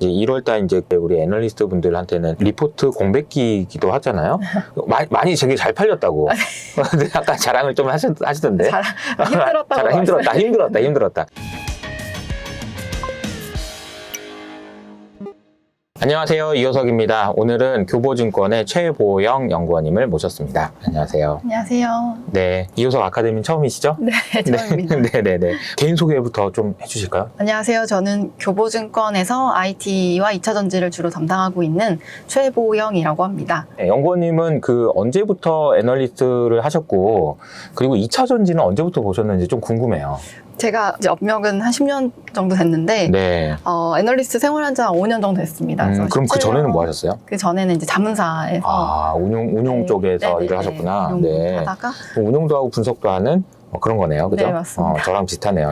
이제 1월달 이제 우리 애널리스트 분들한테는 리포트 공백기기도 하잖아요. 많이 되게 잘 팔렸다고. 근데 아까 자랑을 좀 하시던데. 힘들었다. 안녕하세요. 이효석입니다. 오늘은 교보증권의 최보영 연구원님을 모셨습니다. 안녕하세요. 안녕하세요. 네, 이효석 아카데미 처음이시죠? 네, 처음입니다. 네네네. 개인 소개부터 좀 해주실까요? 안녕하세요. 저는 교보증권에서 IT와 2차 전지를 주로 담당하고 있는 최보영이라고 합니다. 네, 연구원님은 언제부터 애널리스트를 하셨고, 그리고 2차 전지는 언제부터 보셨는지 좀 궁금해요. 제가 이제 업력은 한 10년 정도 됐는데, 네. 애널리스트 생활한 지 한 5년 정도 됐습니다. 그럼 그 전에는 뭐 하셨어요? 그 전에는 이제 자문사에서. 운용 네, 쪽에서 네네, 일을 하셨구나. 운용 하다가. 운용도 하고 분석도 하는 그런 거네요. 그죠? 네, 맞습니다. 저랑 비슷하네요.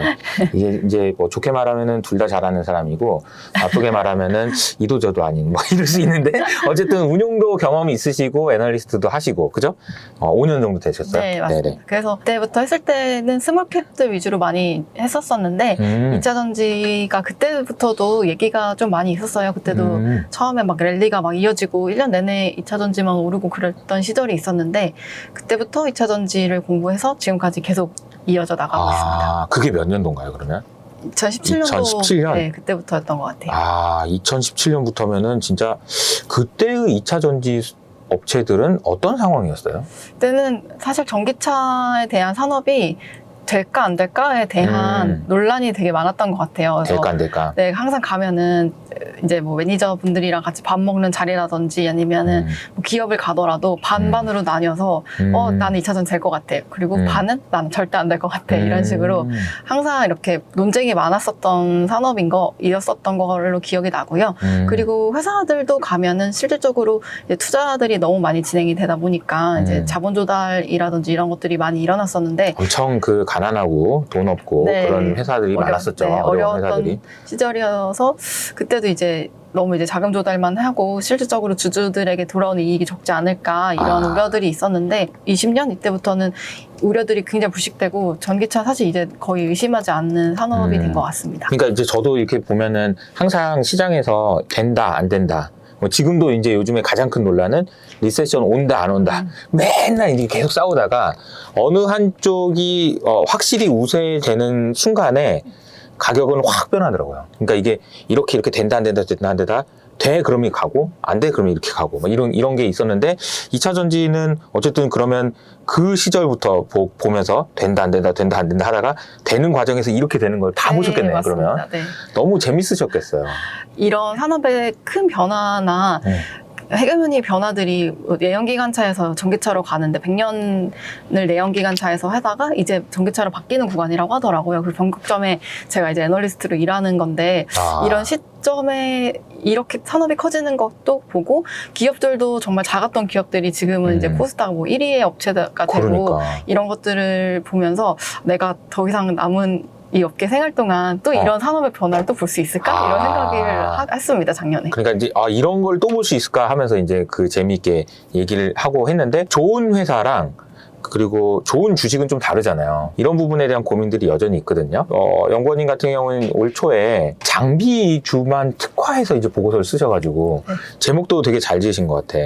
이게 이제 뭐 좋게 말하면은 둘 다 잘하는 사람이고, 나쁘게 말하면은 이도저도 아닌, 이럴 수 있는데, 어쨌든 운용도 경험이 있으시고, 애널리스트도 하시고, 그죠? 5년 정도 되셨어요? 네, 맞습니다. 네네. 그래서 그때부터 했을 때는 스몰캡들 위주로 많이 했었었는데, 2차 전지가 그때부터도 얘기가 좀 많이 있었어요. 그때도 처음에 막 랠리가 막 이어지고 1년 내내 2차 전지만 오르고 그랬던 시절이 있었는데, 그때부터 2차 전지를 공부해서 지금까지 계속 이어져 나가고 있습니다. 그게 몇 년도인가요, 그러면? 2017년도 2017년? 네, 그때부터였던 것 같아요. 2017년부터면은 진짜 그때의 2차 전지 업체들은 어떤 상황이었어요? 그때는 사실 전기차에 대한 산업이 될까 안 될까에 대한 논란이 되게 많았던 것 같아요. 그래서 될까 안 될까? 네, 항상 가면은 이제 뭐 매니저분들이랑 같이 밥 먹는 자리라든지 아니면은 뭐 기업을 가더라도 반반으로 나뉘어서 나는 2차 전지 될 것 같아. 그리고 반은 나는 절대 안 될 것 같아. 이런 식으로 항상 이렇게 논쟁이 많았었던 산업이었었던 걸로 기억이 나고요. 그리고 회사들도 가면은 실질적으로 이제 투자들이 너무 많이 진행이 되다 보니까 이제 자본 조달이라든지 이런 것들이 많이 일어났었는데 엄청 가난하고 돈 없고 네, 그런 회사들이 많았었죠. 네, 어려운 어려웠던 회사들이. 시절이어서 그때도 이제 너무 이제 자금 조달만 하고 실질적으로 주주들에게 돌아오는 이익이 적지 않을까 이런 우려들이 있었는데 20년 이때부터는 우려들이 굉장히 불식되고 전기차 사실 이제 거의 의심하지 않는 산업이 된 것 같습니다. 그러니까 이제 저도 이렇게 보면은 항상 시장에서 된다 안 된다. 지금도 이제 요즘에 가장 큰 논란은 리세션 온다 안 온다. 맨날 이렇게 계속 싸우다가 어느 한쪽이 확실히 우세되는 순간에 가격은 확 변하더라고요. 그러니까 이게 이렇게 된다 안 된다 돼 그러면 가고 안 돼 그러면 이렇게 가고 이런 게 있었는데 2차 전지는 어쨌든 그러면 그 시절부터 보면서 된다 안 된다 하다가 되는 과정에서 이렇게 되는 걸 다 보셨겠네요. 맞습니다. 그러면 네. 너무 재밌으셨겠어요. 이런 산업의 큰 변화나 해결문의 변화들이 내연기관차에서 전기차로 가는데 100년을 내연기관차에서 하다가 이제 전기차로 바뀌는 구간이라고 하더라고요. 그 변곡점에 제가 이제 애널리스트로 일하는 건데 이런 시점에 이렇게 산업이 커지는 것도 보고 기업들도 정말 작았던 기업들이 지금은 이제 코스닥 1위의 업체가 되고 그러니까. 이런 것들을 보면서 내가 더 이상 남은 이 업계 생활 동안 또 이런 산업의 변화를 또 볼 수 있을까? 이런 생각을 했습니다, 작년에. 그러니까 이제 이런 걸 또 볼 수 있을까 하면서 이제 재미있게 얘기를 하고 했는데 좋은 회사랑 그리고 좋은 주식은 좀 다르잖아요. 이런 부분에 대한 고민들이 여전히 있거든요. 연구원님 같은 경우는 올 초에 장비주만 특화해서 이제 보고서를 쓰셔가지고 제목도 되게 잘 지으신 것 같아.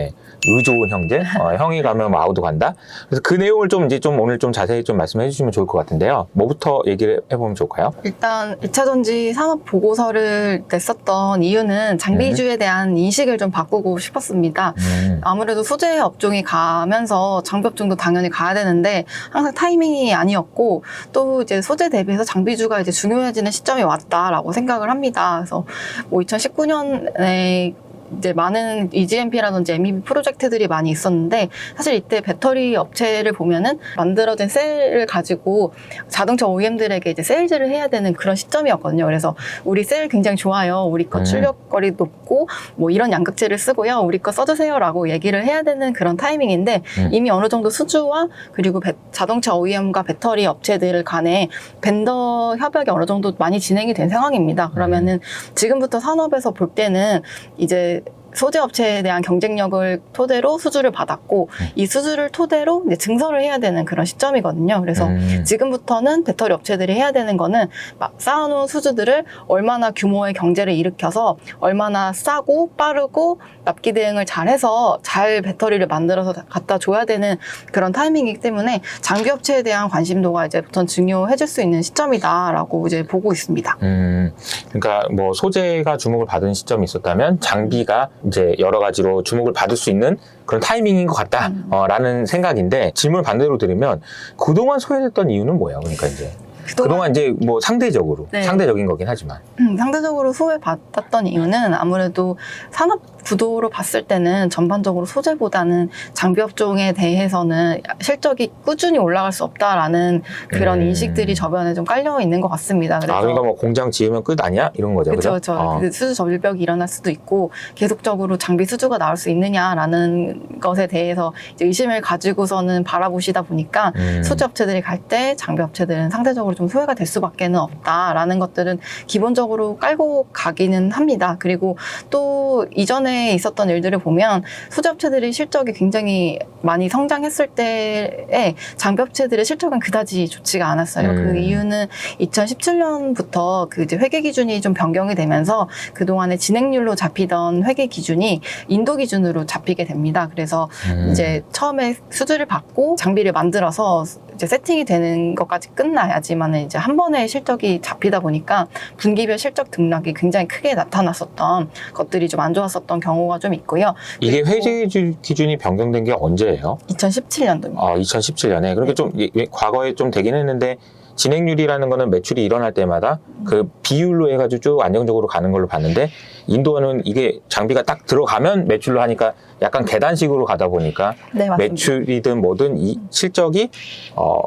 의좋은 형제? 형이 가면 아우도 간다? 그래서 그 내용을 좀 오늘 좀 자세히 좀 말씀해 주시면 좋을 것 같은데요. 뭐부터 얘기를 해보면 좋을까요? 일단 2차 전지 산업 보고서를 냈었던 이유는 장비주에 대한 인식을 좀 바꾸고 싶었습니다. 아무래도 소재 업종이 가면서 장비 업종도 당연히 가야 되는데 항상 타이밍이 아니었고 또 이제 소재 대비해서 장비주가 이제 중요해지는 시점이 왔다라고 생각을 합니다. 그래서 뭐 2019년에 이제 많은 EGMP라든지 MEB 프로젝트들이 많이 있었는데 사실 이때 배터리 업체를 보면은 만들어진 셀을 가지고 자동차 OEM들에게 이제 세일즈를 해야 되는 그런 시점이었거든요. 그래서 우리 셀 굉장히 좋아요. 우리 거 출력거리 높고 뭐 이런 양극재를 쓰고요. 우리 거 써주세요라고 얘기를 해야 되는 그런 타이밍인데 이미 어느 정도 수주와 그리고 자동차 OEM과 배터리 업체들 간에 벤더 협약이 어느 정도 많이 진행이 된 상황입니다. 그러면은 지금부터 산업에서 볼 때는 이제 소재 업체에 대한 경쟁력을 토대로 수주를 받았고 이 수주를 토대로 이제 증설을 해야 되는 그런 시점이거든요. 그래서 지금부터는 배터리 업체들이 해야 되는 거는 막 쌓아놓은 수주들을 얼마나 규모의 경제를 일으켜서 얼마나 싸고 빠르고 납기 대응을 잘해서 잘 배터리를 만들어서 갖다 줘야 되는 그런 타이밍이기 때문에 장비 업체에 대한 관심도가 이제부터 중요해질 수 있는 시점이다라고 이제 보고 있습니다. 그러니까 뭐 소재가 주목을 받은 시점이 있었다면 장비가 이제 여러 가지로 주목을 받을 수 있는 그런 타이밍인 것 같다라는 생각인데, 질문을 반대로 드리면 그동안 소외됐던 이유는 뭐예요? 그러니까 이제 그동안 이제 뭐 상대적으로 네. 상대적인 거긴 하지만 상대적으로 소외받았던 이유는 아무래도 산업 구도로 봤을 때는 전반적으로 소재보다는 장비 업종에 대해서는 실적이 꾸준히 올라갈 수 없다라는 그런 인식들이 저변에 좀 깔려 있는 것 같습니다. 그래서 그러니까 뭐 공장 지으면 끝 아니야? 이런 거죠. 그렇죠. 그 수주 절벽이 일어날 수도 있고 계속적으로 장비 수주가 나올 수 있느냐라는 것에 대해서 이제 의심을 가지고서는 바라보시다 보니까 소재 업체들이 갈 때 장비 업체들은 상대적으로 좀 소외가 될 수밖에는 없다라는 것들은 기본적으로 깔고 가기는 합니다. 그리고 또 이전에 있었던 일들을 보면 소재 업체들이 실적이 굉장히 많이 성장했을 때에 장비 업체들의 실적은 그다지 좋지가 않았어요. 그 이유는 2017년부터 그 이제 회계 기준이 좀 변경이 되면서 그동안의 진행률로 잡히던 회계 기준이 인도 기준으로 잡히게 됩니다. 그래서 이제 처음에 수주를 받고 장비를 만들어서 이제 세팅이 되는 것까지 끝나야지만 이제 한 번에 실적이 잡히다 보니까 분기별 실적 등락이 굉장히 크게 나타났었던 것들이 좀 안 좋았었던 경우가 좀 있고요. 이게 회계 기준이 변경된 게 언제예요? 2017년도입니다. 2017년에. 그러니까 좀 과거에 좀 되긴 했는데, 진행률이라는 거는 매출이 일어날 때마다 그 비율로 해가지고 쭉 안정적으로 가는 걸로 봤는데, 인도는 이게 장비가 딱 들어가면 매출로 하니까 약간 계단식으로 가다 보니까 네, 맞습니다. 매출이든 뭐든 이 실적이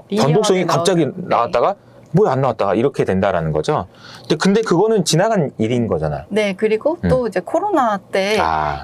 변동성이 갑자기 나왔다가 뭐야 안 나왔다 이렇게 된다라는 거죠. 근데 그거는 지나간 일인 거잖아. 네, 그리고 또 이제 코로나 때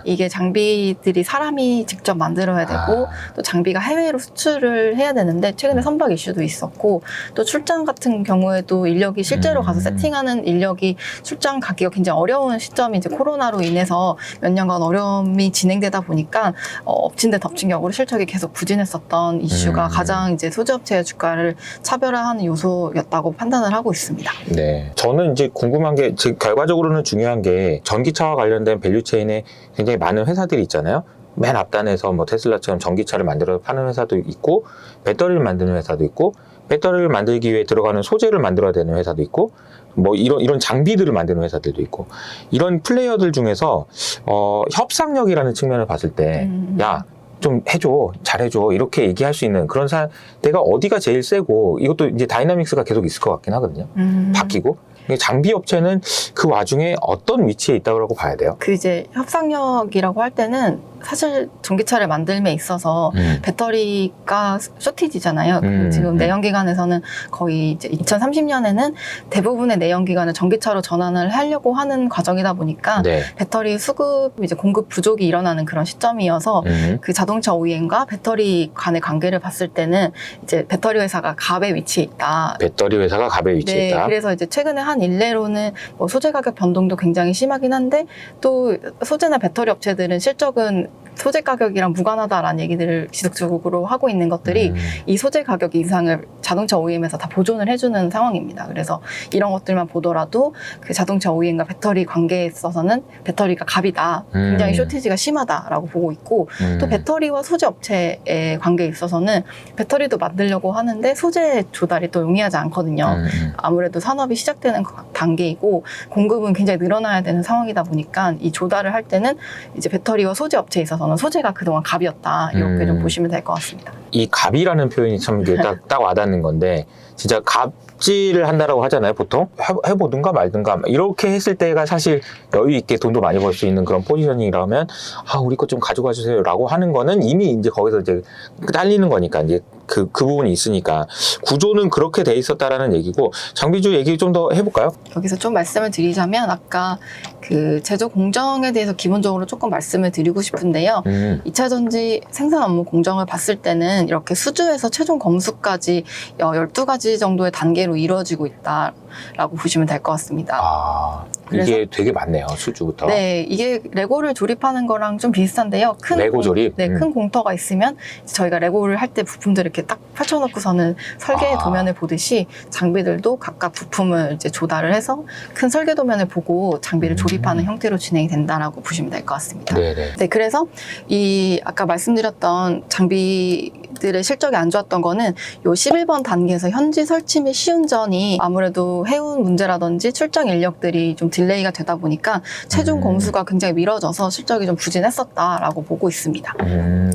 이게 장비들이 사람이 직접 만들어야 되고 또 장비가 해외로 수출을 해야 되는데 최근에 선박 이슈도 있었고 또 출장 같은 경우에도 인력이 실제로 가서 세팅하는 인력이 출장 가기가 굉장히 어려운 시점이 이제 코로나로 인해서 몇 년간 어려움이 진행되다 보니까 엎친 데 덮친 격으로 실적이 계속 부진했었던 이슈가 가장 이제 소재업체의 주가를 차별화하는 요소였다고 판단을 하고 있습니다. 네, 저는 이제 궁금한 게, 결과적으로는 중요한 게 전기차와 관련된 밸류체인에 굉장히 많은 회사들이 있잖아요. 맨 앞단에서 뭐 테슬라처럼 전기차를 만들어 파는 회사도 있고, 배터리를 만드는 회사도 있고, 배터리를 만들기 위해 들어가는 소재를 만들어야 되는 회사도 있고, 뭐 이런 장비들을 만드는 회사들도 있고, 이런 플레이어들 중에서 협상력이라는 측면을 봤을 때, 야, 좀 해줘, 잘해줘, 이렇게 얘기할 수 있는 그런 내가 어디가 제일 세고, 이것도 이제 다이나믹스가 계속 있을 것 같긴 하거든요. 바뀌고. 장비 업체는 그 와중에 어떤 위치에 있다고 봐야 돼요? 그 이제 협상력이라고 할 때는 사실 전기차를 만들면 있어서 배터리가 쇼티지잖아요. 지금 내연기관에서는 거의 이제 2030년에는 대부분의 내연기관을 전기차로 전환을 하려고 하는 과정이다 보니까 배터리 수급 이제 공급 부족이 일어나는 그런 시점이어서 그 자동차 OEM과 배터리 간의 관계를 봤을 때는 이제 배터리 회사가 갑의 위치에 있다. 배터리 회사가 갑의 위치에 있다. 그래서 이제 최근에 한 일례로는 뭐 소재 가격 변동도 굉장히 심하긴 한데 또 소재나 배터리 업체들은 실적은 소재 가격이랑 무관하다라는 얘기들을 지속적으로 하고 있는 것들이 이 소재 가격 인상을 자동차 OEM에서 다 보존을 해주는 상황입니다. 그래서 이런 것들만 보더라도 그 자동차 OEM과 배터리 관계에 있어서는 배터리가 갑이다. 굉장히 쇼티지가 심하다라고 보고 있고 또 배터리와 소재 업체의 관계에 있어서는 배터리도 만들려고 하는데 소재 조달이 또 용이하지 않거든요. 아무래도 산업이 시작되는 단계이고 공급은 굉장히 늘어나야 되는 상황이다 보니까 이 조달을 할 때는 이제 배터리와 소재 업체에 있어서는 소재가 그동안 갑이었다. 이렇게 좀 보시면 될 것 같습니다. 이 갑이라는 표현이 참 이게 딱 와닿는 건데, 진짜 갑질을 한다라고 하잖아요, 보통. 해보든가 말든가. 이렇게 했을 때가 사실 여유 있게 돈도 많이 벌 수 있는 그런 포지셔닝이라면, 우리 거 좀 가져가 주세요 라고 하는 거는 이미 이제 거기서 이제 딸리는 거니까, 이제 그 부분이 있으니까. 구조는 그렇게 돼 있었다라는 얘기고, 장비주 얘기 좀 더 해볼까요? 여기서 좀 말씀을 드리자면 아까 그 제조 공정에 대해서 기본적으로 조금 말씀을 드리고 싶은데요. 2차 전지 생산 업무 공정을 봤을 때는 이렇게 수주에서 최종 검수까지 12가지 정도의 단계로 이루어지고 있다라고 보시면 될 것 같습니다. 이게 되게 많네요. 수주부터. 네, 이게 레고를 조립하는 거랑 좀 비슷한데요. 레고 조립? 네, 큰 공터가 있으면 저희가 레고를 할 때 부품들을 이렇게 딱 펼쳐놓고서는 설계 도면을 보듯이 장비들도 각각 부품을 이제 조달을 해서 큰 설계 도면을 보고 장비를 조립하는 형태로 진행이 된다라고 보시면 될 것 같습니다. 네네. 네, 그래서 이 아까 말씀드렸던 장비들의 실적이 안 좋았던 거는 요 11번 단계에서 현지 설치 및 시운전이 아무래도 해운 문제라든지 출장 인력들이 좀 딜레이가 되다 보니까 최종 공수가 굉장히 미뤄져서 실적이 좀 부진했었다라고 보고 있습니다.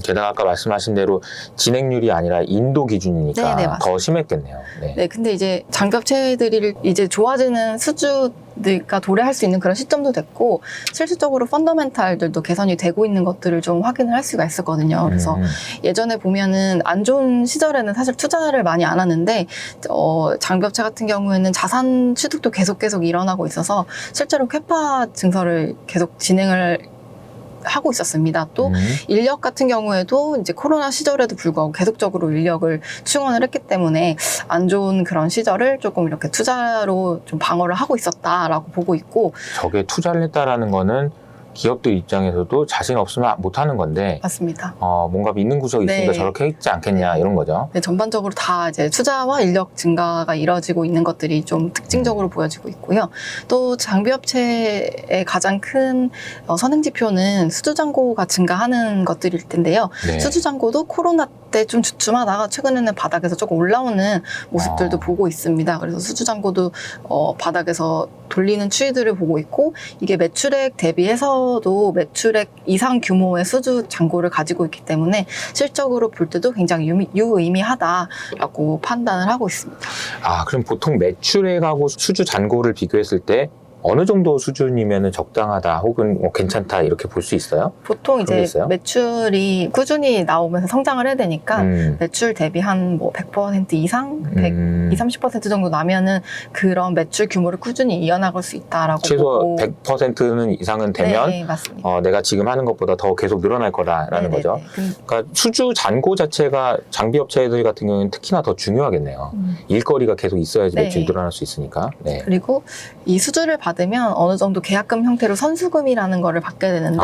게다가 아까 말씀하신 대로 진행률이 아니라 인도 기준이니까 네네, 맞습니다. 더 심했겠네요. 네. 네, 근데 이제 장비업체들이 이제 좋아지는 수주가 도래할 수 있는 그런 시점도 됐고, 실질적으로 펀더멘탈들도 개선이 되고 있는 것들을 좀 확인을 할 수가 있었거든요. 그래서 예전에 보면은 안 좋은 시절에는 사실 투자를 많이 안 하는데, 장비업체 같은 경우에는 자산 취득도 계속 일어나고 있어서 실제로 캐파 증설을 계속 진행을 하고 있었습니다. 또 인력 같은 경우에도 이제 코로나 시절에도 불구하고 계속적으로 인력을 충원을 했기 때문에 안 좋은 그런 시절을 조금 이렇게 투자로 좀 방어를 하고 있었다라고 보고 있고, 저게 투자를 했다라는 거는 기업들 입장에서도 자신 없으면 못 하는 건데 맞습니다. 뭔가 믿는 구석이 있으니까 네. 저렇게 했지 않겠냐 이런 거죠. 네, 전반적으로 다 이제 투자와 인력 증가가 이뤄지고 있는 것들이 좀 특징적으로 보여지고 있고요. 또 장비업체의 가장 큰 선행 지표는 수주잔고가 증가하는 것들일 텐데요. 네. 수주잔고도 코로나 때 좀 주춤하다가 최근에는 바닥에서 조금 올라오는 모습들도 보고 있습니다. 그래서 수주잔고도 바닥에서 돌리는 추이들을 보고 있고, 이게 매출액 대비해서도 매출액 이상 규모의 수주 잔고를 가지고 있기 때문에 실적으로 볼 때도 굉장히 유의미하다라고 판단을 하고 있습니다. 그럼 보통 매출액하고 수주 잔고를 비교했을 때 어느 정도 수준이면 적당하다 혹은 괜찮다 이렇게 볼 수 있어요? 보통 이제 있어요? 매출이 꾸준히 나오면서 성장을 해야 되니까 매출 대비 한 100% 이상, 20, 30% 정도 나면은 그런 매출 규모를 꾸준히 이어나갈 수 있다라고 최소 보고. 100%는 이상은 되면 네, 맞습니다. 내가 지금 하는 것보다 더 계속 늘어날 거다라는 네네네. 거죠. 그러니까 수주 잔고 자체가 장비업체들 같은 경우는 특히나 더 중요하겠네요. 일거리가 계속 있어야지 네. 매출이 늘어날 수 있으니까. 네. 그리고 이 수주를 받으면 어느 정도 계약금 형태로 선수금이라는 거를 받게 되는데,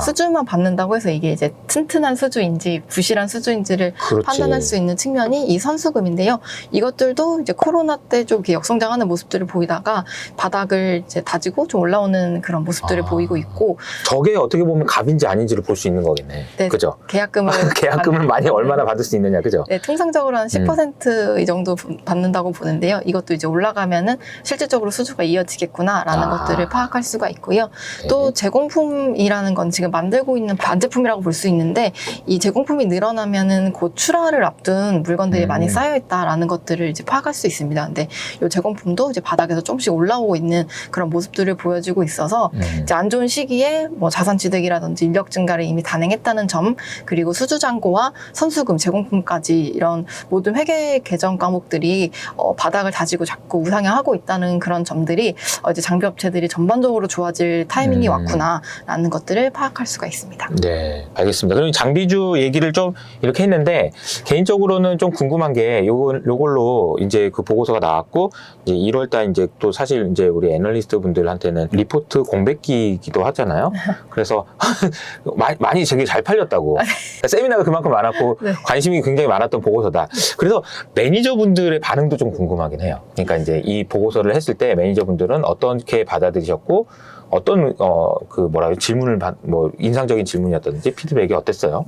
수주만 받는다고 해서 이게 이제 튼튼한 수주인지 부실한 수주인지를 그렇지. 판단할 수 있는 측면이 이 선수금인데요. 이것들도 이제 코로나 때 좀 이렇게 역성장하는 모습들을 보이다가 바닥을 이제 다지고 좀 올라오는 그런 모습들을 보이고 있고, 저게 어떻게 보면 갑인지 아닌지를 볼 수 있는 거겠네. 네, 그죠? 계약금을 계약금을 많이 얼마나 받을 수 있느냐, 그죠? 네, 통상적으로 한 10% 이 정도 받는다고 보는데요. 이것도 이제 올라가면은 실질적으로 수주가 이어지겠구나라는 것들을 파악할 수가 있고요. 네. 또 제공품이라는 건 지금 만들고 있는 반제품이라고 볼 수 있는데, 이 제공품이 늘어나면은 곧 출하를 앞둔 물건들이 많이 쌓여 있다라는 것들을 이제 파악할 수 있습니다. 근데 이 제공품도 이제 바닥에서 조금씩 올라오고 있는 그런 모습들을 보여주고 있어서 이제 안 좋은 시기에 뭐 자산 취득이라든지 인력 증가를 이미 단행했다는 점, 그리고 수주 잔고와 선수금, 제공품까지 이런 모든 회계 개정 과목들이 바닥을 다지고 자꾸 우상향하고 있다는 그런 점들이 이제 장비업체들이 전반적으로 좋아질 타이밍이 왔구나라는 것들을 파악할 수가 있습니다. 네, 알겠습니다. 그럼 장비주 얘기를 좀 이렇게 했는데, 개인적으로는 좀 궁금한 게 요걸로 이제 그 보고서가 나왔고, 이제 1월달 이제 또 사실 이제 우리 애널리스트 분들한테는 리포트 공백기이기도 하잖아요. 그래서 많이 되게 잘 팔렸다고. 세미나가 그만큼 많았고 네. 관심이 굉장히 많았던 보고서다. 그래서 매니저분들의 반응도 좀 궁금하긴 해요. 그러니까 이제 이 보고서를 했을 때 매니저분들은 어떻게 받아들이셨고, 어떤 질문을 인상적인 질문이었던지 피드백이 어땠어요?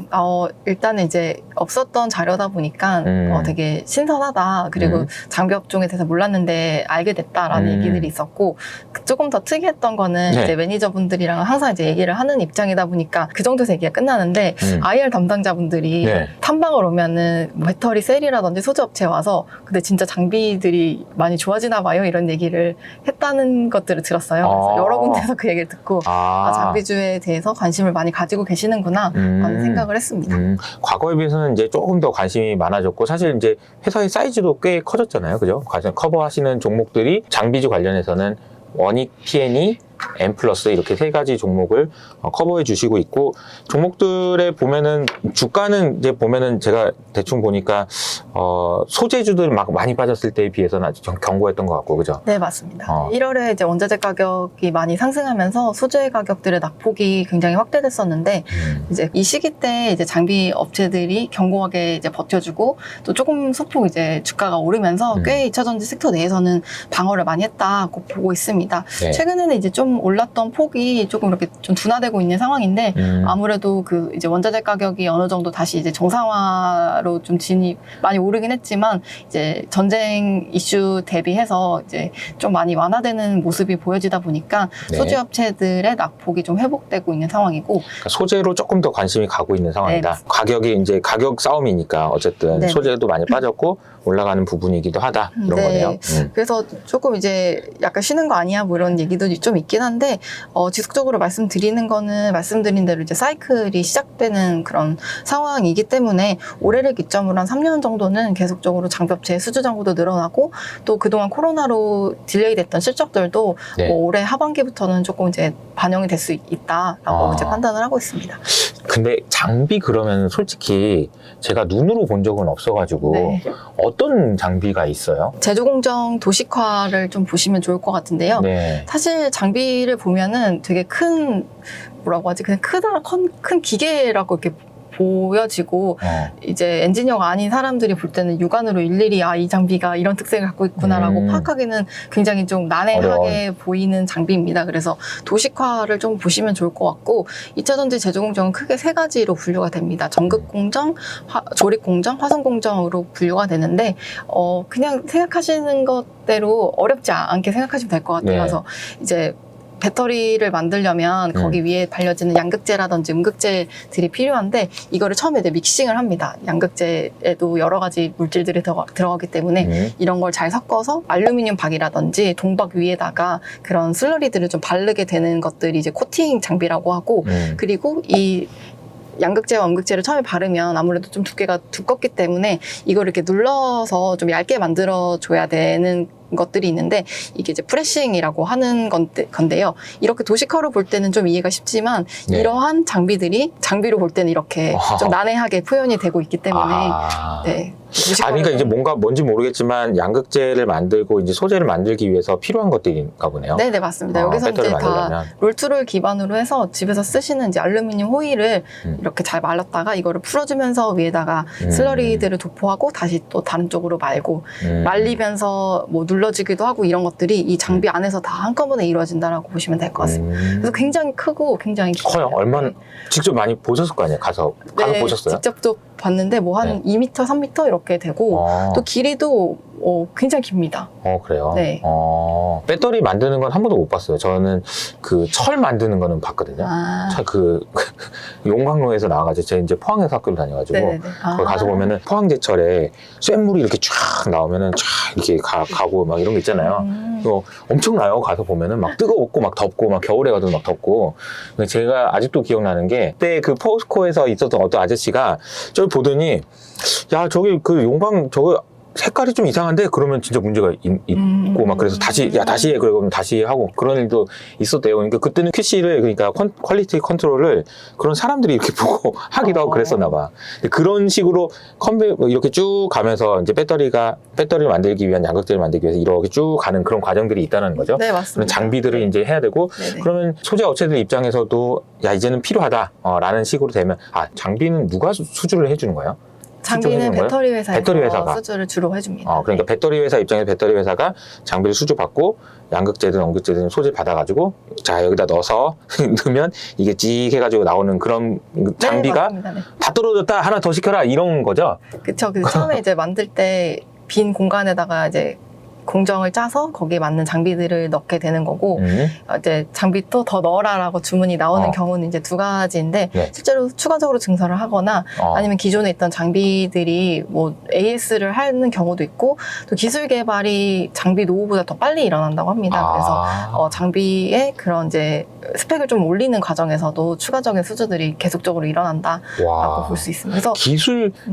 일단은 이제 없었던 자료다 보니까 되게 신선하다. 그리고 장비업종에 대해서 몰랐는데 알게 됐다라는 얘기들이 있었고, 조금 더 특이했던 거는 네. 이제 매니저분들이랑 항상 이제 얘기를 하는 입장이다 보니까 그 정도에서 얘기가 끝나는데, IR 담당자분들이 네. 탐방을 오면은 뭐 배터리 셀이라든지 소재업체에 와서 근데 진짜 장비들이 많이 좋아지나 봐요 이런 얘기를 했다는 것들을 들었어요. 그래서 여러 군데서 그 얘기를 듣고 장비주에 대해서 관심을 많이 가지고 계시는구나 라는 생각을 했습니다. 과거에 비해서는 이제 조금 더 관심이 많아졌고, 사실 이제 회사의 사이즈도 꽤 커졌잖아요. 그죠? 커버하시는 종목들이 장비주 관련해서는 원익 P&E, M 플러스 이렇게 세 가지 종목을 커버해 주시고 있고, 종목들에 보면은 주가는 이제 보면은 제가 대충 보니까 소재주들 막 많이 빠졌을 때에 비해서는 아주 견고했던 것 같고, 그죠? 네, 맞습니다. 1월에 이제 원자재 가격이 많이 상승하면서 소재 가격들의 낙폭이 굉장히 확대됐었는데, 이제 이 시기 때 이제 장비 업체들이 견고하게 이제 버텨주고, 또 조금 소폭 이제 주가가 오르면서 꽤 2차 전지 섹터 내에서는 방어를 많이 했다고 보고 있습니다. 네. 최근에는 이제 좀 올랐던 폭이 조금 이렇게 좀 둔화되고 있는 상황인데, 아무래도 그 이제 원자재 가격이 어느 정도 다시 이제 정상화로 좀 많이 오르긴 했지만, 이제 전쟁 이슈 대비해서 이제 좀 많이 완화되는 모습이 보여지다 보니까 네. 소재 업체들의 낙폭이 좀 회복되고 있는 상황이고, 그러니까 소재로 조금 더 관심이 가고 있는 상황이다. 네. 가격이 이제 가격 싸움이니까 어쨌든 네. 소재도 많이 빠졌고 올라가는 부분이기도 하다. 이런 네. 거네요. 그래서 조금 이제 약간 쉬는 거 아니야 뭐 이런 얘기도 좀 있긴 한데, 지속적으로 말씀드린 대로 이제 사이클이 시작되는 그런 상황이기 때문에 올해를 기점으로 한 3년 정도는 계속적으로 장비업체의 수주 잔고도 늘어나고, 또 그동안 코로나로 딜레이 됐던 실적들도 네. 뭐 올해 하반기부터는 조금 이제 반영이 될 수 있다라고 이제 판단을 하고 있습니다. 근데 장비 그러면 솔직히 제가 눈으로 본 적은 없어가지고 네. 어떤 장비가 있어요? 제조공정 도식화를 좀 보시면 좋을 것 같은데요. 네. 사실 장비를 보면은 되게 큰, 뭐라고 하지? 그냥 큰 기계라고 이렇게 보여지고, 이제 엔지니어가 아닌 사람들이 볼 때는 육안으로 일일이 이 장비가 이런 특색을 갖고 있구나라고 파악하기는 굉장히 좀 난해하게 보이는 장비입니다. 그래서 도식화를 좀 보시면 좋을 것 같고, 2차 전지 제조 공정은 크게 세 가지로 분류가 됩니다. 전극 공정, 조립 공정, 화성 공정으로 분류가 되는데, 그냥 생각하시는 것대로 어렵지 않게 생각하시면 될 것 같아요. 네. 그래서 이제 배터리를 만들려면 거기 위에 발려지는 양극재라든지 음극재들이 필요한데, 이거를 처음에 이제 믹싱을 합니다. 양극재에도 여러 가지 물질들이 들어가기 때문에 이런 걸 잘 섞어서 알루미늄 박이라든지 동박 위에다가 그런 슬러리들을 좀 바르게 되는 것들이 이제 코팅 장비라고 하고, 그리고 이 양극재와 음극재를 처음에 바르면 아무래도 좀 두께가 두껍기 때문에 이걸 이렇게 눌러서 좀 얇게 만들어줘야 되는 것들이 있는데, 이게 이제 프레싱이라고 하는 건데요. 이렇게 도식화로 볼 때는 좀 이해가 쉽지만, 네. 이러한 장비들이 장비로 볼 때는 이렇게 좀 난해하게 표현이 되고 있기 때문에, 네. 그러니까 이제 뭔지 모르겠지만 양극재를 만들고 이제 소재를 만들기 위해서 필요한 것들인가 보네요. 네, 맞습니다. 여기서 이제 다 롤툴을 기반으로 해서 집에서 쓰시는 이제 알루미늄 호일을 이렇게 잘 말랐다가 이거를 풀어주면서 위에다가 슬러리들을 도포하고 다시 또 다른 쪽으로 말고, 말리면서 뭐 눌러지기도 하고, 이런 것들이 이 장비 안에서 다 한꺼번에 이루어진다라고 보시면 될 것 같습니다. 그래서 굉장히 크고 굉장히 커요. 얼마나 직접 많이 보셨을 거 아니에요? 가서 보셨어요? 직접 또 봤는데 뭐 한 2m, 3m 이렇게 되고, 또 길이도 굉장히 깁니다. 그래요? 네. 배터리 만드는 건 한 번도 못 봤어요. 저는 그 철 만드는 거는 봤거든요. 용광로에서 나와가지고 제가 이제 포항에서 학교를 다녀가지고 거기 가서 보면은 포항제철에 쇳물이 이렇게 쫙 나오면은 쫙 이렇게 가고 막 이런 거 있잖아요. 그거 엄청나요. 가서 보면은 막 뜨거웠고 막 덥고 막 겨울에 가도 막 덥고. 제가 아직도 기억나는 게 그때 그 포스코에서 있었던 어떤 아저씨가 저를 보더니, 야 저기 그 용광 저거 색깔이 좀 이상한데, 그러면 진짜 문제가 있고 막, 그래서 다시 해, 그러면 다시 하고 그런 일도 있었대요. 그러니까 그때는 QC를, 그러니까 퀄리티 컨트롤을 그런 사람들이 이렇게 보고 하기도 하고 그랬었나 봐. 그런 식으로 이렇게 쭉 가면서 이제 배터리를 만들기 위한 양극재를 만들기 위해서 이렇게 쭉 가는 그런 과정들이 있다는 거죠. 네, 맞습니다. 그런 장비들을 이제 해야 되고, 그러면 소재 업체들 입장에서도 이제는 필요하다 라는 식으로 되면, 장비는 누가 수주를 해주는 거예요? 장비는 배터리 회사가 수주를 주로 해줍니다. 그러니까 배터리 회사 입장에서 배터리 회사가 장비를 수주받고 양극재든 음극재든 소재 받아가지고, 자 여기다 넣어서 넣으면 이게 찍 해가지고 나오는 그런 장비가 다 떨어졌다, 하나 더 시켜라, 이런 거죠? 그쵸. 처음에 이제 만들 때 빈 공간에다가 이제 공정을 짜서 거기에 맞는 장비들을 넣게 되는 거고, 이제 장비 또 더 넣어라라고 주문이 나오는 경우는 이제 두 가지인데, 실제로 추가적으로 증설을 하거나 아니면 기존에 있던 장비들이 뭐 AS를 하는 경우도 있고, 또 기술 개발이 장비 노후보다 더 빨리 일어난다고 합니다. 그래서 장비의 그런 이제 스펙을 좀 올리는 과정에서도 추가적인 수주들이 계속적으로 일어난다라고 볼 수 있습니다. 그래서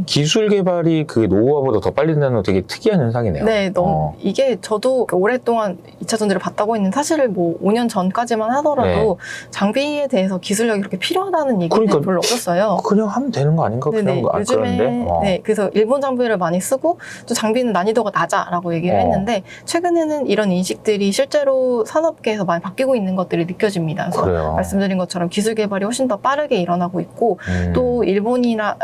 기술 개발이 그 노후화보다 더 빨리 된다는 건 되게 특이한 현상이네요. 네, 이게 이게 저도 오랫동안 2차 전지를 봤다고 했는데 사실 뭐 5년 전까지만 하더라도 장비에 대해서 기술력이 그렇게 필요하다는 얘기는 그러니까 별로 없었어요. 그냥 하면 되는 거 아닌가? 네네. 요즘에 그런데? 네, 그래서 일본 장비를 많이 쓰고 또 장비는 난이도가 낮아라고 얘기를 했는데 최근에는 이런 인식들이 실제로 산업계에서 많이 바뀌고 있는 것들이 느껴집니다. 그래서 그래요. 말씀드린 것처럼 기술 개발이 훨씬 더 빠르게 일어나고 있고 또 일본이나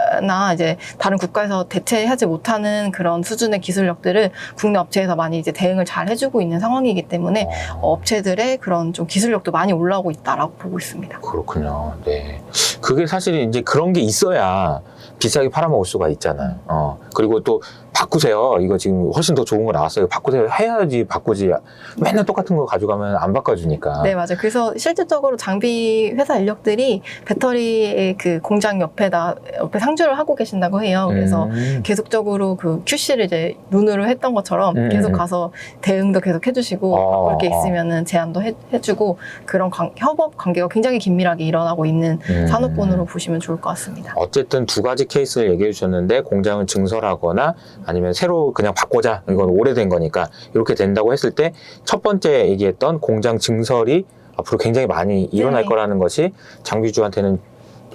이제 다른 국가에서 대체하지 못하는 그런 수준의 기술력들을 국내 업체에서 많이 이제 대응을 잘 해주고 있는 상황이기 때문에 업체들의 그런 좀 기술력도 많이 올라오고 있다라고 보고 있습니다. 그렇군요. 네. 그게 사실 이제 그런 게 있어야 비싸게 팔아먹을 수가 있잖아요. 그리고 또 바꾸세요. 이거 지금 훨씬 더 좋은 거 나왔어요. 바꾸세요. 해야지 바꾸지. 맨날 똑같은 거 가져가면 안 바꿔주니까. 네, 맞아요. 그래서 실질적으로 장비 회사 인력들이 배터리의 그 공장 옆에 상주를 하고 계신다고 해요. 그래서 계속적으로 그 QC를 이제 눈으로 했던 것처럼 계속 가서 대응도 계속 해주시고 바꿀 게 있으면은 제안도 해주고 그런 협업 관계가 굉장히 긴밀하게 일어나고 있는 산업군으로 보시면 좋을 것 같습니다. 어쨌든 두 가지 케이스를 얘기해 주셨는데 공장을 증설하거나 아니면 새로 그냥 바꾸자. 이건 오래된 거니까 이렇게 된다고 했을 때 첫 번째 얘기했던 공장 증설이 앞으로 굉장히 많이 일어날 거라는 것이 장비주한테는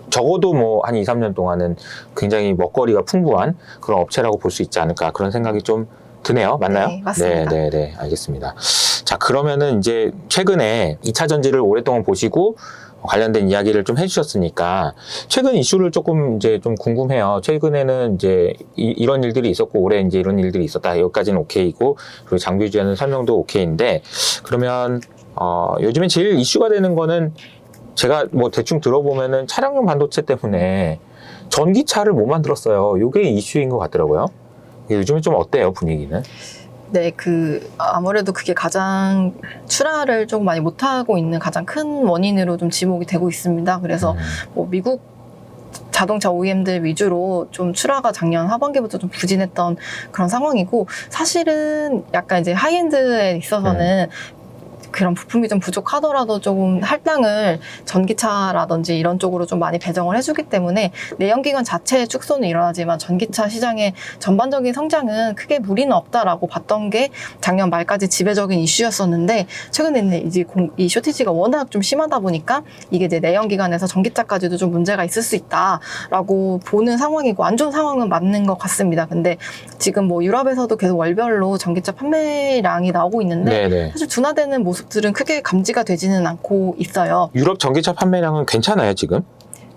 적어도 뭐 한 2, 3년 동안은 굉장히 먹거리가 풍부한 그런 업체라고 볼 수 있지 않을까 그런 생각이 좀 드네요. 맞나요? 네, 맞습니다. 네, 알겠습니다. 자, 그러면은 이제 최근에 2차 전지를 오랫동안 보시고 관련된 이야기를 좀 해주셨으니까 최근 이슈를 조금 이제 좀 궁금해요. 최근에는 이제 이런 일들이 있었고 올해 이제 이런 일들이 있었다. 여기까지는 오케이고 그리고 장비주에는 설명도 오케이인데 그러면 요즘에 제일 이슈가 되는 거는 제가 뭐 대충 들어보면은 차량용 반도체 때문에 전기차를 못 만들었어요. 이게 이슈인 것 같더라고요. 요즘에 좀 어때요, 분위기는? 네, 아무래도 그게 가장 출하를 좀 많이 못하고 있는 가장 큰 원인으로 좀 지목이 되고 있습니다. 그래서 뭐 미국 자동차 OEM들 위주로 좀 출하가 작년 하반기부터 좀 부진했던 그런 상황이고 사실은 약간 이제 하이엔드에 있어서는 그런 부품이 좀 부족하더라도 조금 할당을 전기차라든지 이런 쪽으로 좀 많이 배정을 해주기 때문에 내연기관 자체의 축소는 일어나지만 전기차 시장의 전반적인 성장은 크게 무리는 없다라고 봤던 게 작년 말까지 지배적인 이슈였었는데 최근에는 이제 이 쇼티지가 워낙 좀 심하다 보니까 이게 이제 내연기관에서 전기차까지도 좀 문제가 있을 수 있다라고 보는 상황이고 안 좋은 상황은 맞는 것 같습니다. 근데 지금 뭐 유럽에서도 계속 월별로 전기차 판매량이 나오고 있는데 네네. 사실 둔화되는 모습들은 크게 감지가 되지는 않고 있어요. 유럽 전기차 판매량은 괜찮아요, 지금?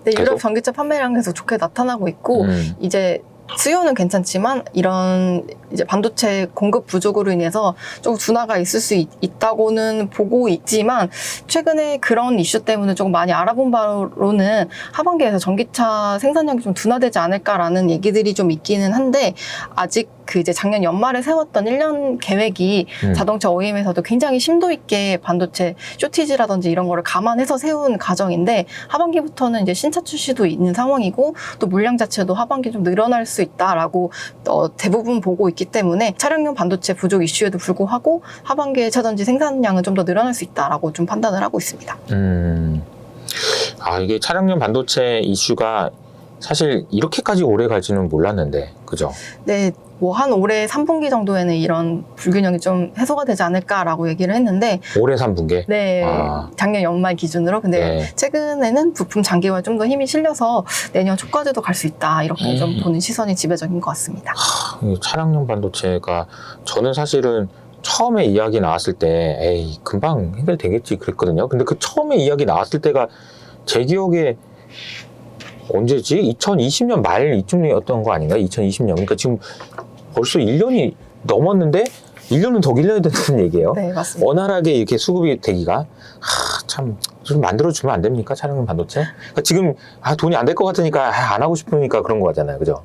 네, 계속? 유럽 전기차 판매량 계속 좋게 나타나고 있고 이제 수요는 괜찮지만 이런 이제 반도체 공급 부족으로 인해서 조금 둔화가 있을 수 있다고는 보고 있지만 최근에 그런 이슈 때문에 조금 많이 알아본 바로는 하반기에서 전기차 생산량이 좀 둔화되지 않을까라는 얘기들이 좀 있기는 한데 아직 그 이제 작년 연말에 세웠던 1년 계획이 자동차 OEM에서도 굉장히 심도 있게 반도체 쇼티지라든지 이런 거를 감안해서 세운 과정인데 하반기부터는 이제 신차 출시도 있는 상황이고 또 물량 자체도 하반기 좀 늘어날 수 있다라고 대부분 보고 있기 때문에 차량용 반도체 부족 이슈에도 불구하고 하반기에 차전지 생산량은 좀 더 늘어날 수 있다라고 좀 판단을 하고 있습니다. 이게 차량용 반도체 이슈가 사실 이렇게까지 오래 갈지는 몰랐는데, 그죠? 네, 뭐 한 올해 3분기 정도에는 이런 불균형이 좀 해소가 되지 않을까라고 얘기를 했는데 올해 3분기? 네, 작년 연말 기준으로. 근데 최근에는 부품 장기화에 좀 더 힘이 실려서 내년 초까지도 갈 수 있다 이렇게 좀 보는 시선이 지배적인 것 같습니다. 차량용 반도체가 저는 사실은 처음에 이야기 나왔을 때 에이 금방 해결되겠지 그랬거든요. 근데 그 처음에 이야기 나왔을 때가 제 기억에 언제지? 2020년 말 이쯤이었던 거 아닌가? 2020년. 그러니까 지금 벌써 1년이 넘었는데 1년은 더 길러야 된다는 얘기예요. 네, 맞습니다. 원활하게 이렇게 수급이 되기가 참 좀 만들어주면 안 됩니까? 차량용 반도체? 그러니까 지금 돈이 안 될 것 같으니까 안 하고 싶으니까 그런 거잖아요. 그죠?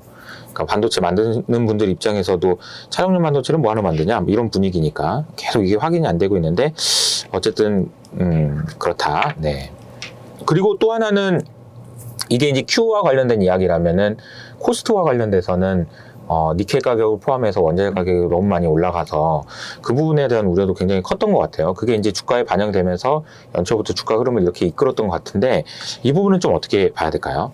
그러니까 반도체 만드는 분들 입장에서도 차량용 반도체를 뭐 하러 만드냐? 이런 분위기니까 계속 이게 확인이 안 되고 있는데 어쨌든 그렇다. 네. 그리고 또 하나는 이게 이제 Q와 관련된 이야기라면은 코스트와 관련돼서는 니켈 가격을 포함해서 원자재 가격이 너무 많이 올라가서 그 부분에 대한 우려도 굉장히 컸던 것 같아요. 그게 이제 주가에 반영되면서 연초부터 주가 흐름을 이렇게 이끌었던 것 같은데 이 부분은 좀 어떻게 봐야 될까요?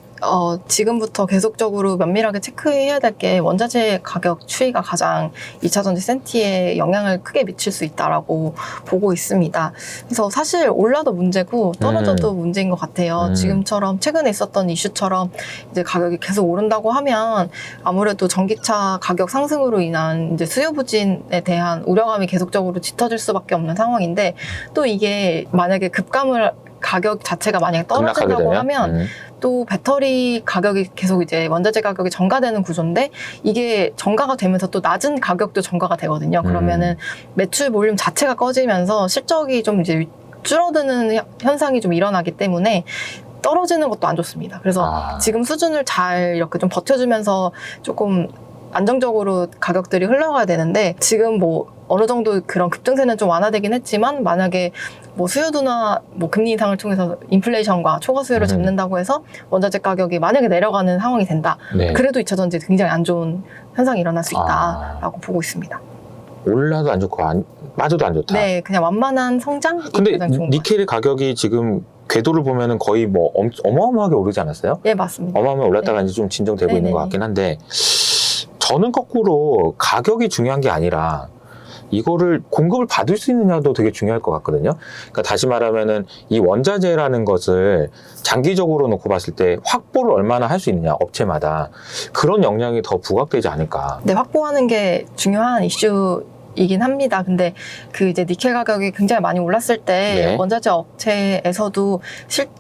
지금부터 계속적으로 면밀하게 체크해야 될 게 원자재 가격 추이가 가장 2차전지 센티에 영향을 크게 미칠 수 있다라고 보고 있습니다. 그래서 사실 올라도 문제고 떨어져도 문제인 것 같아요. 지금처럼 최근에 있었던 이슈처럼 이제 가격이 계속 오른다고 하면 아무래도 전기차 가격 상승으로 인한 이제 수요 부진에 대한 우려감이 계속적으로 짙어질 수밖에 없는 상황인데 또 이게 만약에 급감을 가격 자체가 만약에 떨어진다고 하면 또 배터리 가격이 계속 이제 원자재 가격이 전가되는 구조인데 이게 전가가 되면서 또 낮은 가격도 전가가 되거든요. 그러면은 매출 볼륨 자체가 꺼지면서 실적이 좀 이제 줄어드는 현상이 좀 일어나기 때문에 떨어지는 것도 안 좋습니다. 그래서 지금 수준을 잘 이렇게 좀 버텨주면서 조금 안정적으로 가격들이 흘러가야 되는데 지금 뭐 어느 정도 그런 급등세는 좀 완화되긴 했지만 만약에 뭐 수요도나 뭐 금리 인상을 통해서 인플레이션과 초과 수요를 잡는다고 해서 원자재 가격이 만약에 내려가는 상황이 된다. 네. 그래도 2차전지 굉장히 안 좋은 현상이 일어날 수 있다라고 보고 있습니다. 올라도 안 좋고 빠져도 안 좋다. 네, 그냥 완만한 성장? 근데 니켈 가격이 지금 궤도를 보면은 거의 뭐 어마어마하게 오르지 않았어요? 네, 맞습니다. 어마어마하게 올랐다가 이제 좀 진정되고 있는 것 같긴 한데 저는 거꾸로 가격이 중요한 게 아니라 이거를 공급을 받을 수 있느냐도 되게 중요할 것 같거든요. 그러니까 다시 말하면은 이 원자재라는 것을 장기적으로 놓고 봤을 때 확보를 얼마나 할 수 있느냐, 업체마다 그런 역량이 더 부각되지 않을까. 네, 확보하는 게 중요한 이슈이긴 합니다. 근데 그 이제 니켈 가격이 굉장히 많이 올랐을 때 원자재 업체에서도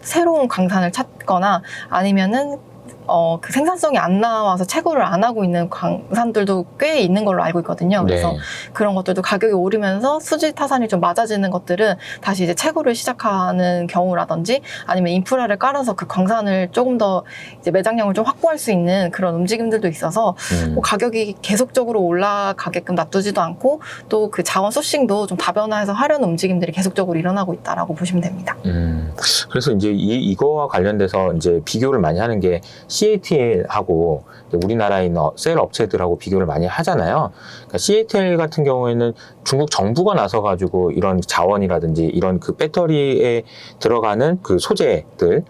새로운 강산을 찾거나 아니면은 그 생산성이 안 나와서 채굴을 안 하고 있는 광산들도 꽤 있는 걸로 알고 있거든요. 그래서 그런 것들도 가격이 오르면서 수지 타산이 좀 맞아지는 것들은 다시 이제 채굴을 시작하는 경우라든지 아니면 인프라를 깔아서 그 광산을 조금 더 이제 매장량을 좀 확보할 수 있는 그런 움직임들도 있어서 뭐 가격이 계속적으로 올라가게끔 놔두지도 않고 또 그 자원 소싱도 좀 다변화해서 하려는 움직임들이 계속적으로 일어나고 있다라고 보시면 됩니다. 그래서 이제 이거와 관련돼서 이제 비교를 많이 하는 게 CATL하고 우리나라에 있는 셀 업체들하고 비교를 많이 하잖아요. 그러니까 CATL 같은 경우에는 중국 정부가 나서가지고 이런 자원이라든지 이런 그 배터리에 들어가는 그 소재들을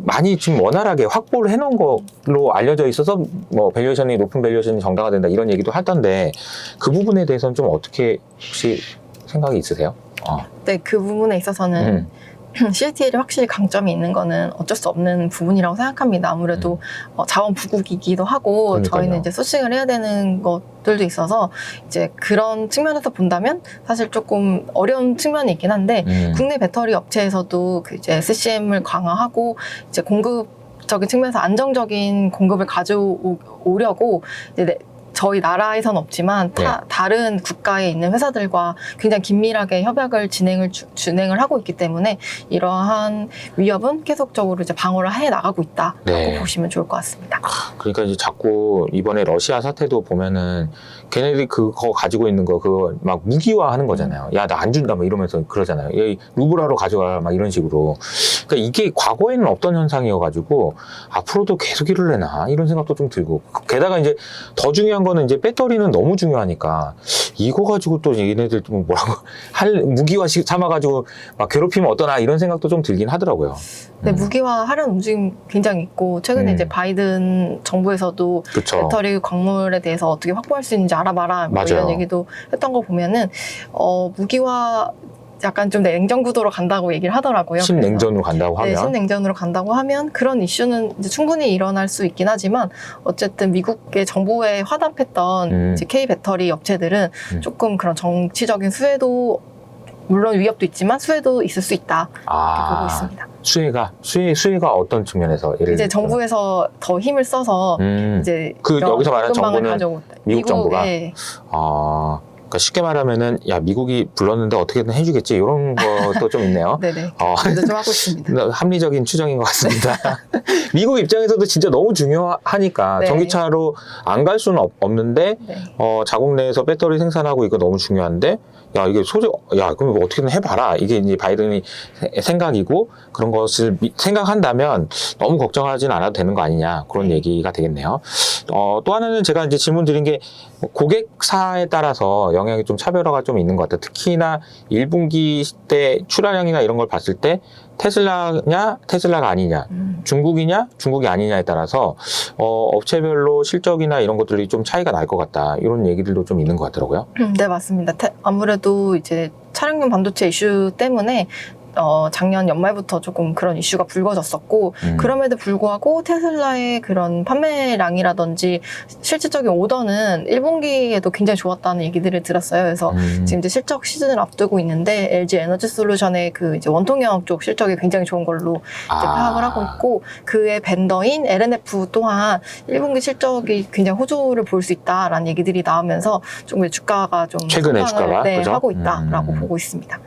많이 지금 원활하게 확보를 해놓은 걸로 알려져 있어서 뭐 밸류에이션이 높은 밸류에이션이 정당화 된다 이런 얘기도 하던데 그 부분에 대해서는 좀 어떻게 혹시 생각이 있으세요? 네, 그 부분에 있어서는 CATL이 확실히 강점이 있는 거는 어쩔 수 없는 부분이라고 생각합니다. 아무래도 자원 부국이기도 하고 그러니까요. 저희는 이제 소싱을 해야 되는 것들도 있어서 이제 그런 측면에서 본다면 사실 조금 어려운 측면이 있긴 한데 국내 배터리 업체에서도 그 이제 SCM을 강화하고 이제 공급적인 측면에서 안정적인 공급을 가져오려고 이제 저희 나라에선 없지만 다른 국가에 있는 회사들과 굉장히 긴밀하게 협약을 진행을 하고 있기 때문에 이러한 위협은 계속적으로 이제 방어를 해 나가고 있다라고 보시면 좋을 것 같습니다. 그러니까 이제 자꾸 이번에 러시아 사태도 보면은 걔네들이 그거 가지고 있는 거 그거 막 무기화하는 거잖아요. 야, 나 안 준다 막 이러면서 그러잖아요. 얘 루블하러 가져가 막 이런 식으로. 그러니까 이게 과거에는 없던 현상이어가지고 앞으로도 계속 이럴래나 이런 생각도 좀 들고 게다가 이제 더 중요한 거는 이제 배터리는 너무 중요하니까 이거 가지고 또 얘네들 좀 뭐라고 무기화 삼아가지고 막 괴롭히면 어떠나 이런 생각도 좀 들긴 하더라고요. 네, 무기화 하려는 움직임 굉장히 있고 최근에 이제 바이든 정부에서도 배터리 광물에 대해서 어떻게 확보할 수 있는지 알아봐라 뭐 이런 얘기도 했던 거 보면은 무기화 약간 좀 냉전 구도로 간다고 얘기를 하더라고요. 신냉전으로 간다고 하면? 네, 신냉전으로 간다고 하면 그런 이슈는 이제 충분히 일어날 수 있긴 하지만 어쨌든 미국의 정부에 화답했던 이제 K 배터리 업체들은 조금 그런 정치적인 수혜도 물론 위협도 있지만 수혜도 있을 수 있다 이렇게 보고 있습니다. 수혜가 어떤 측면에서 예를 이제 들면 정부에서 더 힘을 써서 이제 그 여기서 말하는 정부는 미국 정부가 그러니까 쉽게 말하면은 야 미국이 불렀는데 어떻게든 해주겠지 이런 것도 좀 있네요. 네네. 그래도 좀 하고 있습니다. 합리적인 추정인 것 같습니다. 미국 입장에서도 진짜 너무 중요하니까 전기차로 안 갈 수는 없는데 자국 내에서 배터리 생산하고 이거 너무 중요한데 야 이게 그럼 이거 어떻게든 해봐라 이게 이제 바이든이 생각이고 그런 것을 생각한다면 너무 걱정하지는 않아도 되는 거 아니냐 그런 얘기가 되겠네요. 또 하나는 제가 이제 질문 드린 게 고객사에 따라서 영향이 좀 차별화가 좀 있는 것 같아요. 특히나 1분기 때 출하량이나 이런 걸 봤을 때 테슬라냐 테슬라가 아니냐 중국이냐 중국이 아니냐에 따라서 업체별로 실적이나 이런 것들이 좀 차이가 날 것 같다. 이런 얘기들도 좀 있는 것 같더라고요. 네, 맞습니다. 아무래도 이제 차량용 반도체 이슈 때문에 작년 연말부터 조금 그런 이슈가 불거졌었고, 그럼에도 불구하고 테슬라의 그런 판매량이라든지 실질적인 오더는 1분기에도 굉장히 좋았다는 얘기들을 들었어요. 그래서 지금 이제 실적 시즌을 앞두고 있는데 LG 에너지 솔루션의 그 이제 원통형 쪽 실적이 굉장히 좋은 걸로 이제 파악을 하고 있고, 그의 벤더인 LNF 또한 1분기 실적이 굉장히 호조를 볼 수 있다라는 얘기들이 나오면서 좀 주가가 좀 최근에 주가가 그죠? 하고 있다라고 보고 있습니다.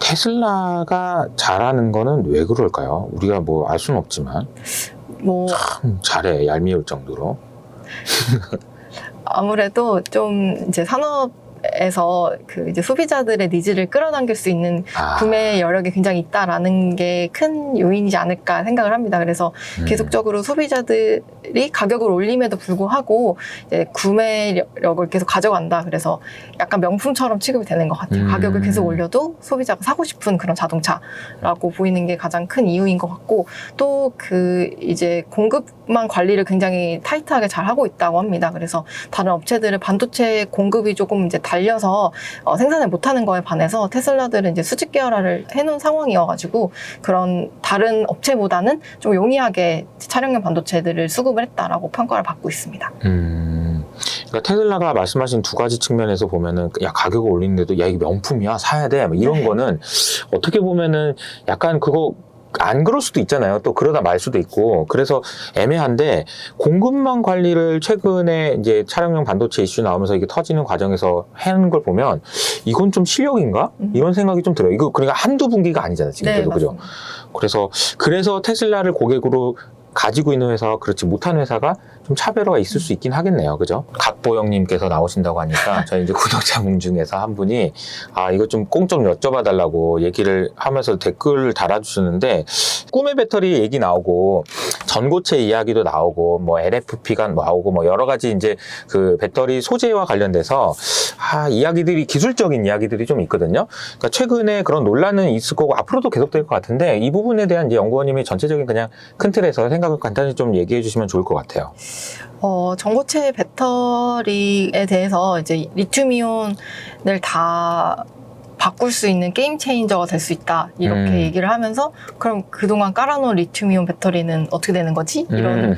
테슬라가 잘하는 거는 왜 그럴까요? 우리가 뭐 알 수는 없지만 뭐 참 잘해, 얄미울 정도로. 아무래도 좀 이제 산업에서 그 이제 소비자들의 니즈를 끌어당길 수 있는 구매 여력이 굉장히 있다라는 게 큰 요인이지 않을까 생각을 합니다. 그래서 계속적으로 소비자들이 가격을 올림에도 불구하고 이제 구매력을 계속 가져간다. 그래서 약간 명품처럼 취급이 되는 것 같아요. 가격을 계속 올려도 소비자가 사고 싶은 그런 자동차라고 보이는 게 가장 큰 이유인 것 같고, 또 그 이제 공급망 관리를 굉장히 타이트하게 잘 하고 있다고 합니다. 그래서 다른 업체들은 반도체 공급이 조금 이제 달려서 생산을 못하는 거에 반해서 테슬라들은 이제 수직 계열화를 해놓은 상황이어가지고 그런 다른 업체보다는 좀 용이하게 차량용 반도체들을 수급을 했다라고 평가를 받고 있습니다. 그러니까 테슬라가 말씀하신 두 가지 측면에서 보면은 야 가격을 올리는데도 야 이게 명품이야 사야 돼 뭐 이런 거는 어떻게 보면은 약간 그거 안 그럴 수도 있잖아요. 또 그러다 말 수도 있고. 그래서 애매한데 공급망 관리를 최근에 이제 차량용 반도체 이슈 나오면서 이게 터지는 과정에서 하는 걸 보면 이건 좀 실력인가? 이런 생각이 좀 들어요. 이거 그러니까 한두 분기가 아니잖아요. 지금 네, 그죠? 그래서 테슬라를 고객으로 가지고 있는 회사와 그렇지 못한 회사가 좀 차별화가 있을 수 있긴 하겠네요. 그죠? 각보영님께서 나오신다고 하니까 저희 이제 구독자분 중에서 한 분이 이거 좀 꼭 좀 여쭤봐 달라고 얘기를 하면서 댓글을 달아주시는데, 꿈의 배터리 얘기 나오고 전고체 이야기도 나오고 뭐 LFP가 나오고 뭐 여러 가지 이제 그 배터리 소재와 관련돼서 이야기들이 기술적인 이야기들이 좀 있거든요. 그러니까 최근에 그런 논란은 있을 거고 앞으로도 계속될 것 같은데 이 부분에 대한 이제 연구원님이 전체적인 그냥 큰 틀에서 생각을 간단히 좀 얘기해 주시면 좋을 것 같아요. 전고체 배터리에 대해서 이제 리튬이온을 다 바꿀 수 있는 게임 체인저가 될 수 있다 이렇게 얘기를 하면서, 그럼 그동안 깔아놓은 리튬이온 배터리는 어떻게 되는 거지? 이런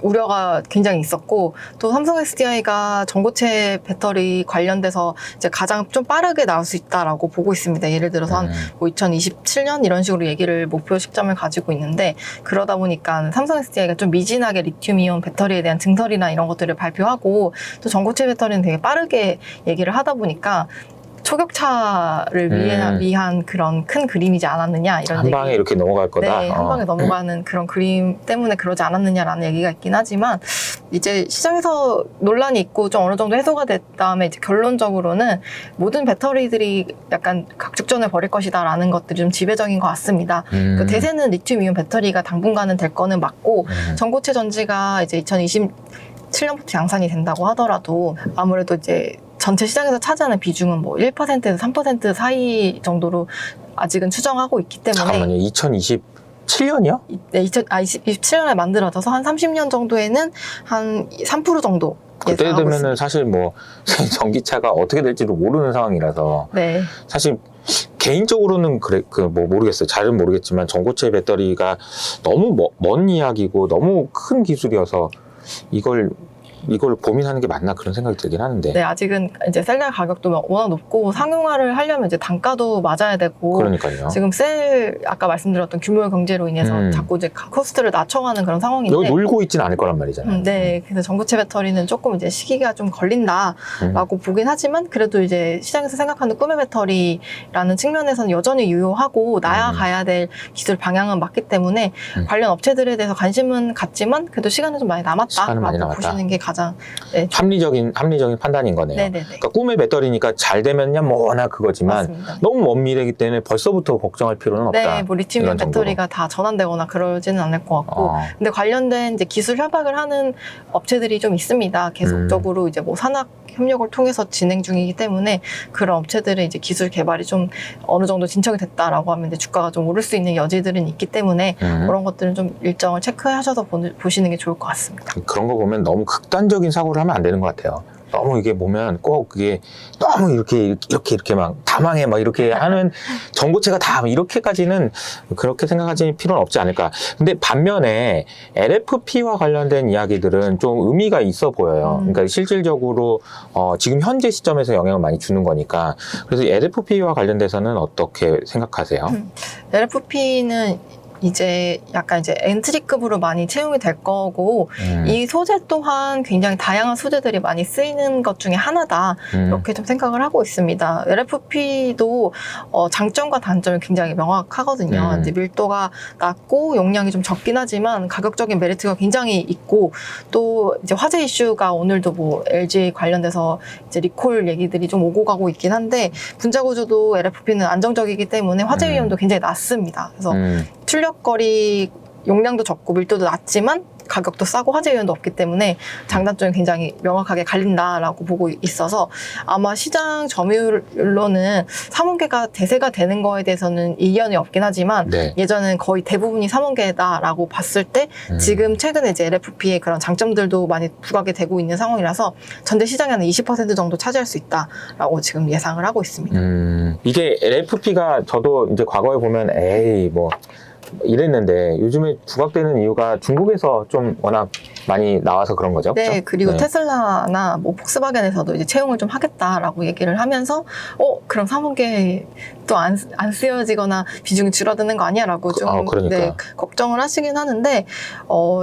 우려가 굉장히 있었고, 또 삼성 SDI가 전고체 배터리 관련돼서 이제 가장 좀 빠르게 나올 수 있다라고 보고 있습니다. 예를 들어서 한 뭐 2027년 이런 식으로 얘기를 목표 시점을 가지고 있는데, 그러다 보니까 삼성 SDI가 좀 미진하게 리튬이온 배터리에 대한 증설이나 이런 것들을 발표하고, 또 전고체 배터리는 되게 빠르게 얘기를 하다 보니까 초격차를 위한 그런 큰 그림이지 않았느냐 이런 한 방에 이렇게 넘어갈 거다. 네, 한 방에 넘어가는 그런 그림 때문에 그러지 않았느냐라는 얘기가 있긴 하지만, 이제 시장에서 논란이 있고 좀 어느 정도 해소가 됐다음에 이제 결론적으로는 모든 배터리들이 약간 각축전을 벌일 것이다라는 것들이 좀 지배적인 것 같습니다. 그 대세는 리튬이온 배터리가 당분간은 될 거는 맞고, 전고체 전지가 이제 2027년부터 양산이 된다고 하더라도 아무래도 이제 전체 시장에서 차지하는 비중은 뭐 1%에서 3% 사이 정도로 아직은 추정하고 있기 때문에. 잠깐만요. 2027년이요? 네, 2027년에 만들어져서 한 30년 정도에는 한 3% 정도. 그때 되면은 사실 뭐 전기차가 어떻게 될지도 모르는 상황이라서. 네. 사실 개인적으로는 뭐 모르겠어요. 잘은 모르겠지만 전고체 배터리가 너무 먼 이야기고 너무 큰 기술이어서 이걸 고민하는 게 맞나 그런 생각이 들긴 하는데. 네, 아직은 이제 셀 가격도 워낙 높고 상용화를 하려면 이제 단가도 맞아야 되고. 그러니까요. 지금 아까 말씀드렸던 규모 경제로 인해서 자꾸 이제 코스트를 낮춰가는 그런 상황인데. 여기 놀고 있지는 않을 거란 말이잖아요. 네, 그래서 전고체 배터리는 조금 이제 시기가 좀 걸린다라고 보긴 하지만, 그래도 이제 시장에서 생각하는 꿈의 배터리라는 측면에서는 여전히 유효하고 나아가야 될 기술 방향은 맞기 때문에 관련 업체들에 대해서 관심은 갖지만 그래도 시간은 좀 많이 남았다라고 보시는 게 가장 합리적인 판단인 거네요. 네네네. 그러니까 꿈의 배터리니까 잘 되면야 뭐 워낙 그거지만 맞습니다. 너무 먼 미래이기 때문에 벌써부터 걱정할 필요는 없다. 네, 뭐 리튬이온 배터리가 다 전환되거나 그러지는 않을 것 같고, 근데 관련된 이제 기술 협약을 하는 업체들이 좀 있습니다. 계속적으로 이제 뭐 산학 협력을 통해서 진행 중이기 때문에 그런 업체들의 이제 기술 개발이 좀 어느 정도 진척이 됐다라고 하면 이제 주가가 좀 오를 수 있는 여지들은 있기 때문에 그런 것들은 좀 일정을 체크하셔서 보시는 게 좋을 것 같습니다. 그런 거 보면 너무 극단적인 사고를 하면 안 되는 것 같아요. 너무 이게 보면 꼭 그게 너무 이렇게 막 다망해 막 이렇게 하는 정보체가 다 이렇게까지는 그렇게 생각하지 필요는 없지 않을까. 근데 반면에 LFP와 관련된 이야기들은 좀 의미가 있어 보여요. 그러니까 실질적으로 지금 현재 시점에서 영향을 많이 주는 거니까. 그래서 LFP와 관련돼서는 어떻게 생각하세요? LFP는 이제 약간 이제 엔트리급으로 많이 채용이 될 거고 이 소재 또한 굉장히 다양한 소재들이 많이 쓰이는 것 중에 하나다 이렇게 좀 생각을 하고 있습니다. LFP도 장점과 단점이 굉장히 명확하거든요. 이제 밀도가 낮고 용량이 좀 적긴 하지만 가격적인 메리트가 굉장히 있고 또 이제 화재 이슈가 오늘도 뭐 LG 관련돼서 이제 리콜 얘기들이 좀 오고 가고 있긴 한데 분자 구조도 LFP는 안정적이기 때문에 화재 위험도 굉장히 낮습니다. 그래서 출력거리 용량도 적고 밀도도 낮지만 가격도 싸고 화재 위험도 없기 때문에 장단점이 굉장히 명확하게 갈린다라고 보고 있어서 아마 시장 점유율로는 3원계가 대세가 되는 거에 대해서는 이견이 없긴 하지만 네. 예전엔 거의 대부분이 3원계다라고 봤을 때 지금 최근에 이제 LFP의 그런 장점들도 많이 부각이 되고 있는 상황이라서 전체 시장에 한 20% 정도 차지할 수 있다라고 지금 예상을 하고 있습니다. 이게 LFP가 저도 이제 과거에 보면 에이 뭐 이랬는데 요즘에 부각되는 이유가 중국에서 좀 워낙 많이 나와서 그런 거죠? 네, 그렇죠? 그리고 네. 테슬라나 뭐 폭스바겐에서도 이제 채용을 좀 하겠다라고 얘기를 하면서 그럼 3원계 또 안 쓰여지거나 비중이 줄어드는 거 아니야라고 좀 네, 걱정을 하시긴 하는데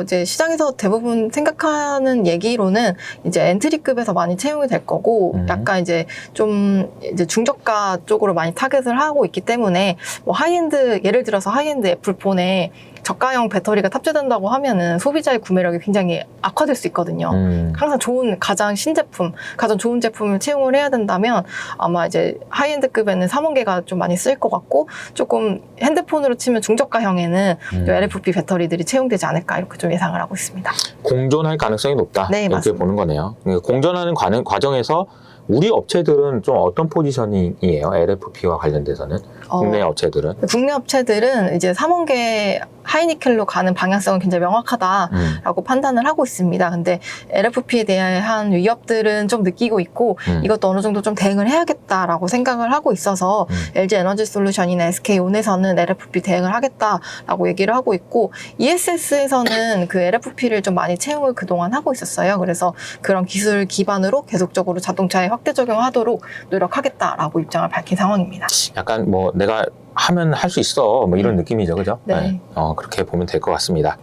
이제 시장에서 대부분 생각하는 얘기로는 이제 엔트리급에서 많이 채용이 될 거고 약간 이제 좀 이제 중저가 쪽으로 많이 타겟을 하고 있기 때문에 뭐 하이엔드 예를 들어서 하이엔드 애플폰에 저가형 배터리가 탑재된다고 하면은 소비자의 구매력이 굉장히 악화될 수 있거든요. 항상 가장 신제품, 가장 좋은 제품을 채용을 해야 된다면 아마 이제 하이엔드급에는 3원계가 좀 많이 쓰일 것 같고 조금 핸드폰으로 치면 중저가형에는 LFP 배터리들이 채용되지 않을까 이렇게 좀 예상을 하고 있습니다. 공존할 가능성이 높다. 네, 이렇게 맞습니다. 보는 거네요. 공존하는 과정에서 우리 업체들은 좀 어떤 포지셔닝이에요? LFP와 관련돼서는? 국내 업체들은? 국내 업체들은 이제 3원계 하이니켈로 가는 방향성은 굉장히 명확하다라고 판단을 하고 있습니다. 근데 LFP에 대한 위협들은 좀 느끼고 있고 이것도 어느 정도 좀 대응을 해야겠다라고 생각을 하고 있어서 LG 에너지 솔루션이나 SK온에서는 LFP 대응을 하겠다라고 얘기를 하고 있고 ESS에서는 그 LFP를 좀 많이 채용을 그동안 하고 있었어요. 그래서 그런 기술 기반으로 계속적으로 자동차에 확대 적용하도록 노력하겠다라고 입장을 밝힌 상황입니다. 약간 뭐 내가 하면 할 수 있어 뭐 이런 느낌이죠, 그죠? 네. 그렇게 보면 될 것 같습니다.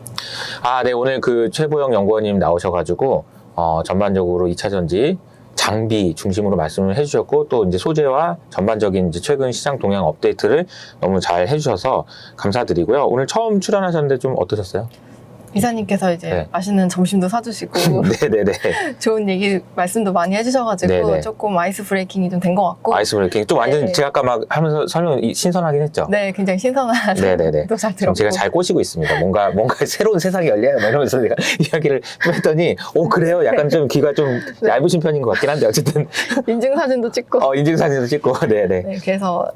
네, 오늘 그 최보영 연구원님 나오셔가지고 전반적으로 2차 전지 장비 중심으로 말씀을 해주셨고 또 이제 소재와 전반적인 이제 최근 시장 동향 업데이트를 너무 잘 해주셔서 감사드리고요. 오늘 처음 출연하셨는데 좀 어떠셨어요? 이사님께서 이제 네. 맛있는 점심도 사주시고 네네네. 좋은 얘기 말씀도 많이 해주셔가지고 네네. 조금 아이스 브레이킹이 좀 된 것 같고 아이스 브레이킹 좀 완전 네. 제가 아까 막 하면서 설명 신선하긴 했죠. 네, 굉장히 신선한 네네네. 또 잘 지금 들었고 제가 잘 꼬시고 있습니다. 뭔가 새로운 세상이 열려요. 막 이러면서 제가 이야기를 좀 했더니, 그래요? 약간 좀 귀가 좀 네. 얇으신 편인 것 같긴 한데, 어쨌든. 인증사진도 찍고 인증사진도 찍고, 네네. 네, 그래서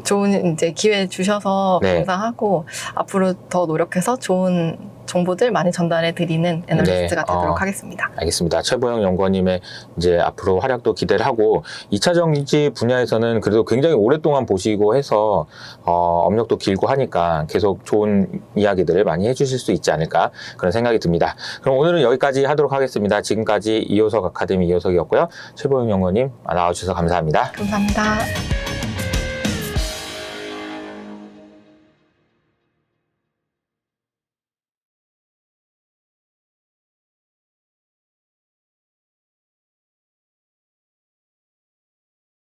좋은 이제 기회 주셔서 네. 감사하고 앞으로 더 노력해서 좋은 정보들 많이 전달해 드리는 애널리스트가 네. 되도록 하겠습니다. 알겠습니다. 최보영 연구원님의 이제 앞으로 활약도 기대를 하고 2차 전지 분야에서는 그래도 굉장히 오랫동안 보시고 해서 업력도 길고 하니까 계속 좋은 이야기들을 많이 해주실 수 있지 않을까 그런 생각이 듭니다. 그럼 오늘은 여기까지 하도록 하겠습니다. 지금까지 이효석 아카데미 이효석이었고요. 최보영 연구원님 나와주셔서 감사합니다. 감사합니다.